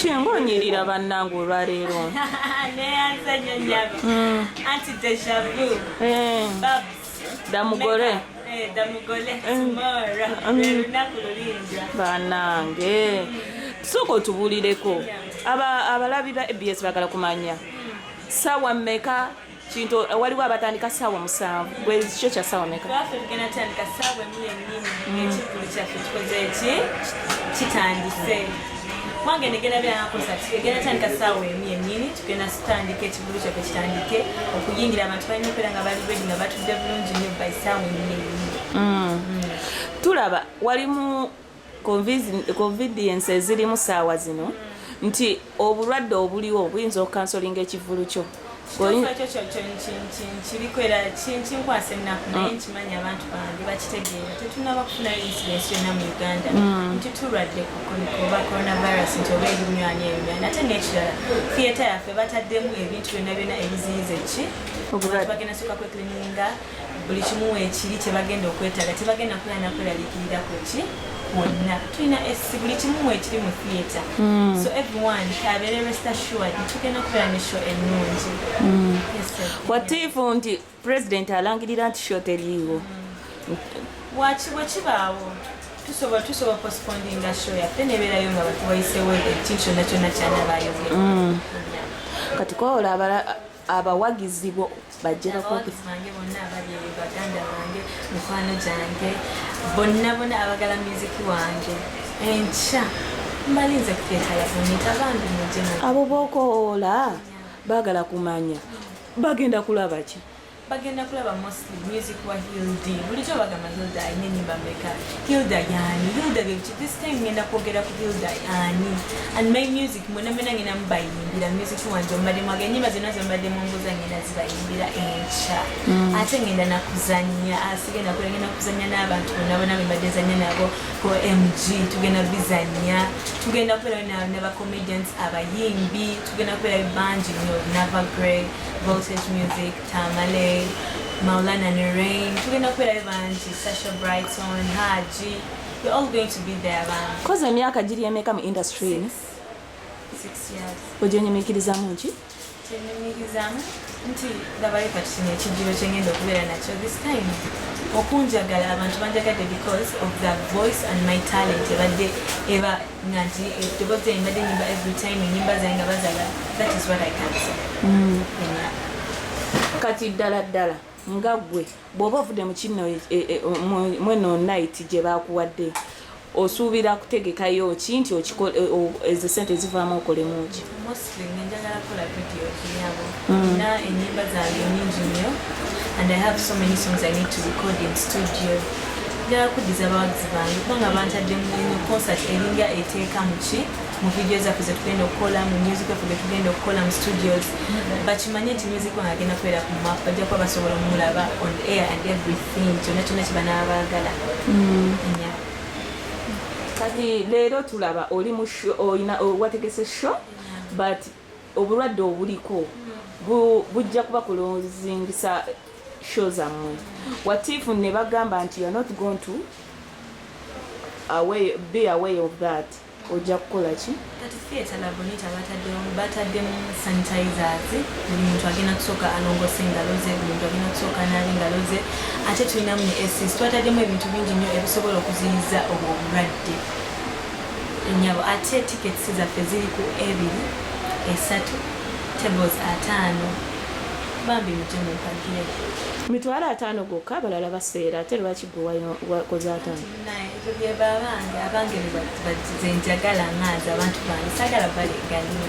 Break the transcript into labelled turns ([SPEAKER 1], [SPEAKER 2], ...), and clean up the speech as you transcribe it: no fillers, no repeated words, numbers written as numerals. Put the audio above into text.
[SPEAKER 1] Kyengonyirira bannange olwaleero.
[SPEAKER 2] Neyanzanya nyabo. Anti Deshavu.
[SPEAKER 1] Damugole.
[SPEAKER 2] Damugole. Tomorrow. Lunaku lulinda.
[SPEAKER 1] Bannange. Soko tubulireko. Abalabi ba ABS bagala kumanya. Sawa mmeka kintu waliwo abatandika sawa 7 gwe kyo kya sawa mmeka
[SPEAKER 2] bafe tugenda tandika sawa ennimi ekikulu kyaffe kikoze kitandise wange negenda byankosa tugenda tandika sawa ennimi tugenda tandika ekikulu kyaffe kitandike okuyingira abantu balina okubeera nga bali ready nga batudde bulungi nnyo by sawa ennimi.
[SPEAKER 1] Tulaba walimu convenience ezirimu saawa zino nti obulwadde obuliwo buyinza okukansolinga ekivulu kyo
[SPEAKER 2] kirikwera kinkwasa ennaku naye nkimanya abantu bange bakitegeera tetunaba kufunayo incidence yonna mu Uganda nti tulwadde oba coronavirus nti oba ebinywanya ebinywanya ate n'ekirala theatre yaffe bataddemu ebintu byonna ebiziyiza eki bagenda soka kwekilininga buli kimu ekiri kyebagenda okwetaaga tebagenda kweraliikirirako ki wonna tulina buli kimu ekiri mu theatre so everyone kabeere rest assured tugenda kubeera ne show ennungi.
[SPEAKER 1] Watiifu nti president alangirira nti show teriiwo
[SPEAKER 2] bwekibaawo tusobola postponinga show yaffe nebeerayo nga batuwayisewo ekintu kyonna kyonna kyanabayogera
[SPEAKER 1] kati kowola abawagizi bo bajje
[SPEAKER 2] abawagizi bange bonna abali baganda bange mukwano gyange bonna abagala muziki wange enkya mbalinze kuteetala kunita bambi mujemu
[SPEAKER 1] abo bokoola baagala kumanya bagenda kulaba ki
[SPEAKER 2] bagenda kulaba mostly music wa Hildy bulijjo bagamba Hildy alina ennyimba mmeka Hildy yani Hildy this time ngenda kwogera ku Hildy ani and my music mwena ngenda mubayimbira music wanje mbadde mwaga ennyimba zonna zembadde mumbuza ngenda zibayimbira enkya ate ngenda nakuzanya asigenda kuzanya n'abantu bonna bembadde zanya nabo ko MG tugenda bizanya tugenda kubeera n'abacomedians abayimbi tugenda kubeera bangi nnyo Nava Grey Voltage Music Tamale Maulana Narain tugenda kubeera bangi Sasha Brighton Haji we're all going to be there
[SPEAKER 1] koze emyaka giri emeka mu industry
[SPEAKER 2] 6 years
[SPEAKER 1] ojenyemikirizamu nki
[SPEAKER 2] kyenyemikirizamu nti ndabayo kati kino ekijjulo kyengenda okubeera nakyo this time okunjagala abantu banjagadde because of the voice and my talent ebadde eba nti eddoboozi embadde nyimba every time enyimba zange nga bazala that is what I can say.
[SPEAKER 1] Kati ddala nga gwe bw'oba ovudde mu kino mweno night gye baakuwadde osuubira kutegekayo ki nti ezo sente zivaamu okolemu ki
[SPEAKER 2] mostly njagala kukola video yabo na enyimba zange nyingi nnyo and I have so many songs I need to record in studio njagala kuddiza abawagizi bange kubanga bantadde mu concert eringa eteeka mu video zaffe zetugenda okukola mu music yaffe getugenda okukola mu studios bakimanye nti music wange agenda kubeera ku map bajja kuba basobola omulaba on air and everything kyonna kibanaaba baagala.
[SPEAKER 1] Kati leero tulaba oli mu show olina wategese show but obulwadde obuliko bujja kuba kulozingisa show zammwe watiifu ne bagamba nti you're not going to be aware of that ojja kukola ki
[SPEAKER 2] kati theatre labonita bataddemu sanitizers buli muntu agenda kusooka alongose engalo ze buli muntu agenda kusooka naaba engalo ze ate tulinamu ne SS twataddemu ebintu bingi nnyo ebisobola okuziyiza obwo obulwadde ennyabo ate tickets zaffe ziri ku 2 3 tables 5 bambi mujje mumpagire
[SPEAKER 1] mitwalo 5 gokka abalala baseera ate lwaki gwe wakoze 5
[SPEAKER 2] abange nze njagala ngaaza abantu bange saagala baleganya